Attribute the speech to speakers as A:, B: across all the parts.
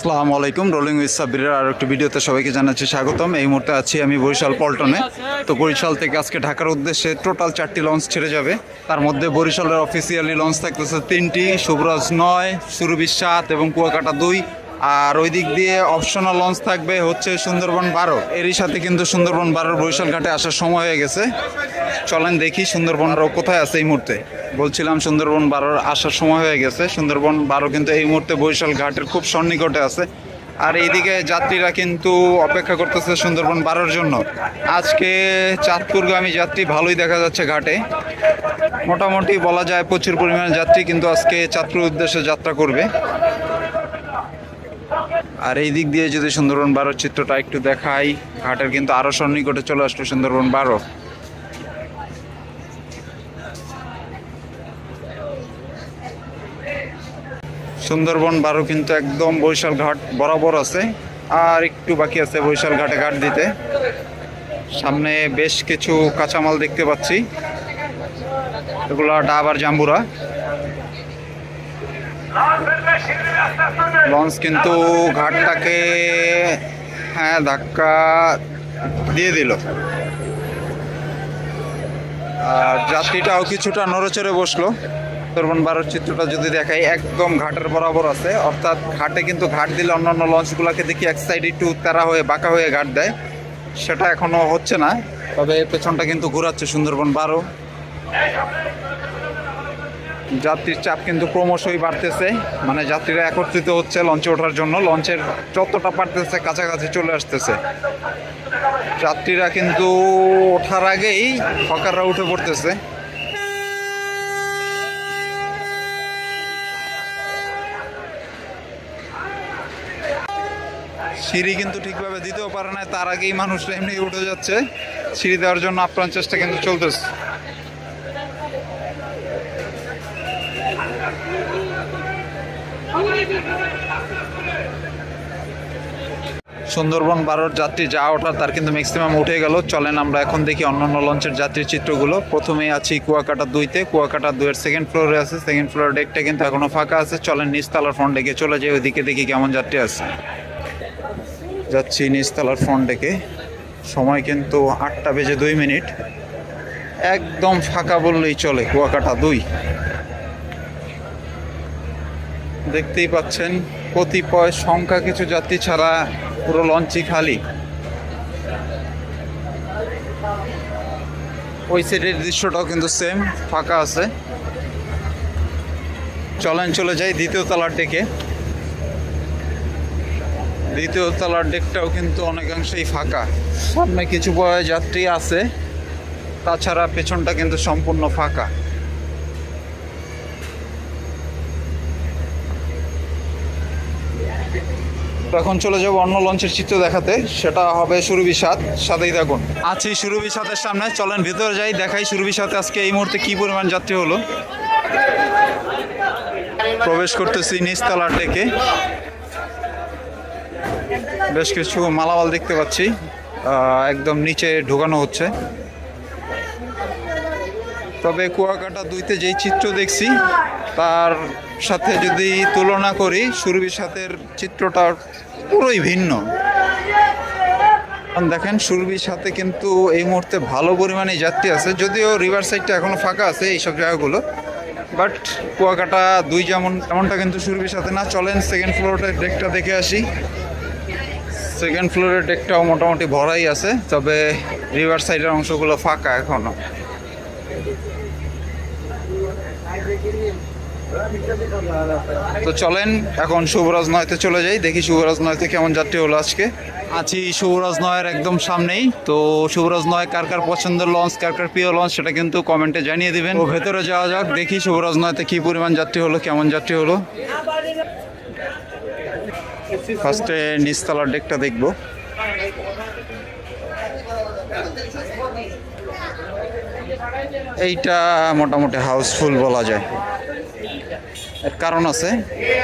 A: আসসালামু আলাইকুম। Rolling with সাব্বিরের আর একটি ভিডিওতে সবাইকে জানাচ্ছি স্বাগতম। এই মুহূর্তে আছি আমি বরিশাল পল্টনে। তো বরিশাল থেকে আজকে ঢাকার উদ্দেশ্যে টোটাল 4টি লঞ্চ ছেড়ে যাবে। তার মধ্যে বরিশালের অফিসিয়ালি লঞ্চ থাকতেছে 3টি, শুভরাজ 9, সুরভি 7 এবং কুয়াকাটা 2। আর ওই দিক দিয়ে অপশনাল লঞ্চ থাকবে হচ্ছে সুন্দরবন 12। এরই সাথে কিন্তু সুন্দরবন 12 বরিশাল ঘাটে আসার সময় হয়ে গেছে। চলেন দেখি সুন্দরবন 12 কোথায় আছে এই মুহূর্তে। বলছিলাম সুন্দরবন 12 আসার সময় হয়ে গেছে। সুন্দরবন 12 কিন্তু এই মুহূর্তে বরিশাল ঘাটের খুব সন্নিকটে আছে। আর এইদিকে যাত্রীরা কিন্তু অপেক্ষা করতেছে সুন্দরবন 12-র জন্য। আজকে চাঁদপুরগামী যাত্রী ভালোই দেখা যাচ্ছে ঘাটে, মোটামুটি বলা যায় প্রচুর পরিমাণে যাত্রী কিন্তু আজকে চাঁদপুর উদ্দেশ্যে যাত্রা করবে। আর এই দিক দিয়ে যদি সুন্দরবন 12 চিত্রটা একটু দেখাই, ঘাটের কিন্তু আরো সন্নিকটে চলে আসলো সুন্দরবন 12। সুন্দরবন 12 কিন্তু একদম বরিশাল ঘাট বরাবর আছে, আর একটু বাকি আছে বরিশাল ঘাটে ঘাট দিতে। সামনে বেশ কিছু কাঁচামাল দেখতে পাচ্ছি, এগুলো ডাব আর জাম্বুরা। লঞ্চ কিন্তু ঘাটটাকে ধাক্কা দিয়ে দিল, আর যাত্রীটাও কিছুটা নড়েচড়ে বসলো। সুন্দরবন 12 চিত্রটা যদি দেখাই, একদম ঘাটের বরাবর আছে, অর্থাৎ ঘাটে কিন্তু ঘাট দিলে অন্যান্য লঞ্চগুলোকে দেখি এক সাইড একটু তেরা হয়ে বাঁকা হয়ে ঘাট দেয়, সেটা এখনো হচ্ছে না। তবে পেছনটা কিন্তু ঘোরাচ্ছে সুন্দরবন 12। যাত্রীর চাপ কিন্তু ক্রমশই বাড়তেছে, মানে যাত্রীরা একত্রিত হচ্ছে লঞ্চে ওঠার জন্য। লঞ্চের যতটা পারতেছে কাছাকাছি চলে আসতেছে। যাত্রীরা কিন্তু ওঠার আগেই হকাররা উঠে পড়তেছে। সিঁড়ি কিন্তু ঠিকভাবে দিতেও পারে না, তার আগেই মানুষরা এমনি উঠে যাচ্ছে। সিঁড়ি দেওয়ার জন্য আপ্রাণ চেষ্টা কিন্তু চলতেছে। সুন্দরবন 12 যাত্রী যা ওঠার তার কিন্তু ম্যাক্সিমাম উঠে গেল। চলেন আমরা এখন দেখি অন্যান্য লঞ্চের যাত্রীর চিত্রগুলো। প্রথমেই আছি কুয়াকাটা 2-তে। কুয়াকাটা 2-এর সেকেন্ড ফ্লোরে আছে। সেকেন্ড ফ্লোরের ডেকটা কিন্তু এখনো ফাঁকা আছে। চলেন নিচতলার ফ্রন্ট ডেকে চলে যাই, ওইদিকে দেখি কেমন যাত্রী আছে। যাচ্ছি নিচতলার ফ্রন্ট ডেকে। সময় কিন্তু 8:02। একদম ফাঁকা বললেই চলে কুয়াকাটা 2। দেখতেই পাচ্ছেন কতিপয় সংখ্যা কিছু যাত্রী ছাড়া পুরো লঞ্চই খালি। ওই সাইডের দৃশ্যটাও কিন্তু সেম ফাঁকা আছে। চলেন চলে যাই দ্বিতীয় তলার ডেকে। দ্বিতীয় তলার ডেকটাও কিন্তু অনেকাংশেই ফাঁকা। সামনে কিছু যাত্রী আছে, তাছাড়া পেছনটা কিন্তু সম্পূর্ণ ফাঁকা। এখন চলে যাবো অন্য লঞ্চের চিত্র দেখাতে, সেটা হবে সুরভি 7। সাথেই থাকুন। আছি সুরভি 7-এর সামনে। চলেন ভিতরে যাই, দেখাই সুরভি 7 আজকে এই মুহূর্তে কি পরিমাণ যাত্রী হলো। প্রবেশ করতেছি নিচতলার ডেকে। বেশ কিছু মালামাল দেখতে পাচ্ছি, একদম নিচে ঢোকানো হচ্ছে। তবে কুয়াকাটা 2-তে যেই চিত্র দেখছি তার সাথে যদি তুলনা করি, সুরভি 7-এর চিত্রটা পুরোই ভিন্ন। দেখেন সুরভি 7-এ কিন্তু এই মুহূর্তে ভালো পরিমাণে যাত্রী আছে, যদিও রিভার সাইডটা এখনো ফাঁকা আছে এইসব জায়গাগুলো। বাট কুয়াকাটা 2 যেমনটা কিন্তু সুরভি 7-এ না। চলেন সেকেন্ড ফ্লোরের ডেকটা দেখে আসি। সেকেন্ড ফ্লোরের ডেকটাও মোটামুটি ভরাই আছে, তবে রিভার সাইডের অংশগুলো ফাঁকা এখনো। তো চলেন এখন শুভরাজ 9-তে চলে যাই, দেখি শুভরাজ 9-তে কেমন যাত্রী হলো আজকে। আছি শুভরাজ 9-এর একদম সামনেই। তো শুভরাজ 9 কার কার পছন্দের লঞ্চ, কার কার প্রিয় লঞ্চ, সেটা কিন্তু কমেন্টে জানিয়ে দিবেন। তো ভেতরে যাওয়া যাক, দেখি শুভরাজ 9-তে কি পরিমাণ যাত্রী হলো, কেমন যাত্রী হলো। ফার্স্টে নিচতলার ডেকটা দেখবো। এইটা মোটামুটি হাউসফুল বলা যায়। এর কারণ আছে,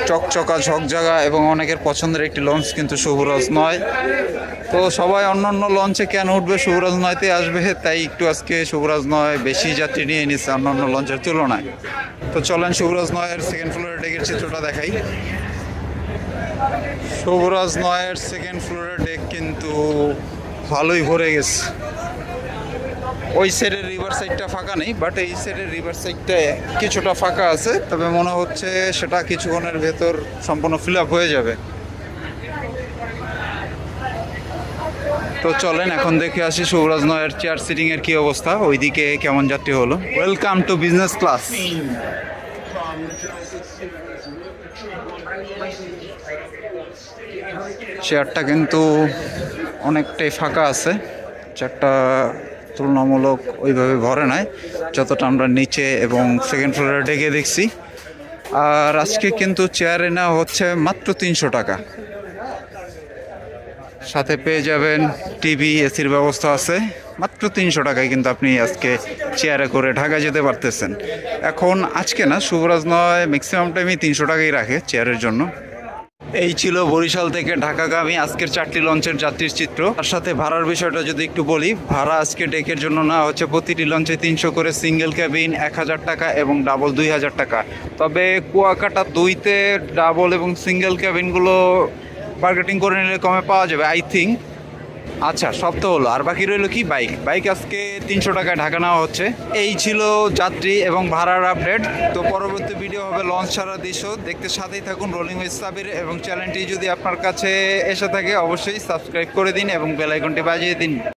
A: চকচকা ঝকঝকা এবং অনেকের পছন্দের একটি লঞ্চ কিন্তু শুভরাজ 9। তো সবাই অন্যান্য লঞ্চে কেন উঠবে, শুভরাজ 9-তে আসবে, তাই একটু আজকে শুভরাজ 9 বেশি যাত্রী নিয়ে নিচ্ছে অন্যান্য লঞ্চের তুলনায়। তো চলেন শুভরাজ 9-এর সেকেন্ড ফ্লোরের ডেকের চিত্রটা দেখাই। শুভরাজ নয়ের সেকেন্ড ফ্লোরের ডেক কিন্তু ভালোই ভরে গেছে। ওই সাইডের রিভার সাইডটা ফাঁকা নেই, বাট এই সাইডের রিভার সাইডটা কিছুটা ফাঁকা আছে, তবে মনে হচ্ছে সেটা কিছুক্ষণের ভেতর সম্পূর্ণ ফিল আপ হয়ে যাবে। তো চলেন এখন দেখে আসি শুভরাজ নয়ের চেয়ার সিটিং এর কি অবস্থা, ওইদিকে কেমন যাত্রী হলো। Welcome to business class. চেয়ারটা কিন্তু অনেকটাই ফাঁকা আছে, চেয়ারটা তুলনামূলক ওইভাবে ভরে নাই যতটা আমরা নিচে এবং সেকেন্ড ফ্লোরে ডেকে দেখছি। আর আজকে কিন্তু চেয়ারে নেওয়া হচ্ছে মাত্র 300 টাকা, সাথে পেয়ে যাবেন টিভি, এসির ব্যবস্থা আছে। মাত্র 300 টাকায় কিন্তু আপনি আজকে চেয়ারে করে ঢাকা যেতে পারতেছেন। এখন আজকে না, শুভরাজ নয় ম্যাক্সিমাম টাইমই 300 টাকাই রাখে চেয়ারের জন্য। এই ছিল বরিশাল থেকে ঢাকাগামী আজকের 4টি লঞ্চের যাত্রীর চিত্র। তার সাথে ভাড়ার বিষয়টা যদি একটু বলি, ভাড়া আজকে ডেকের জন্য না হচ্ছে প্রতিটি লঞ্চে 300 করে, সিঙ্গেল ক্যাবিন 1000 টাকা এবং ডাবল 2000 টাকা। তবে কুয়াকাটা 2-তে ডাবল এবং সিঙ্গেল ক্যাবিনগুলো বার্গেটিং করে নিলে কমে পাওয়া যাবে আই থিঙ্ক। আচ্ছা, সব তো হলো, আর বাকি রইল কি বাইক আজকে 300 টাকায় ঢাকা নেওয়া হচ্ছে। এই ছিল যাত্রী এবং ভাড়ার আপডেট। তো পরবর্তী ভিডিও হবে লঞ্চ ছাড়া দৃশ্য, দেখতে সাথেই থাকুন রোলিং উইথ সাবির। এবং চ্যানেলটি যদি আপনার কাছে এসে থাকে অবশ্যই সাবস্ক্রাইব করে দিন এবং বেল আইকনটি বাজিয়ে দিন।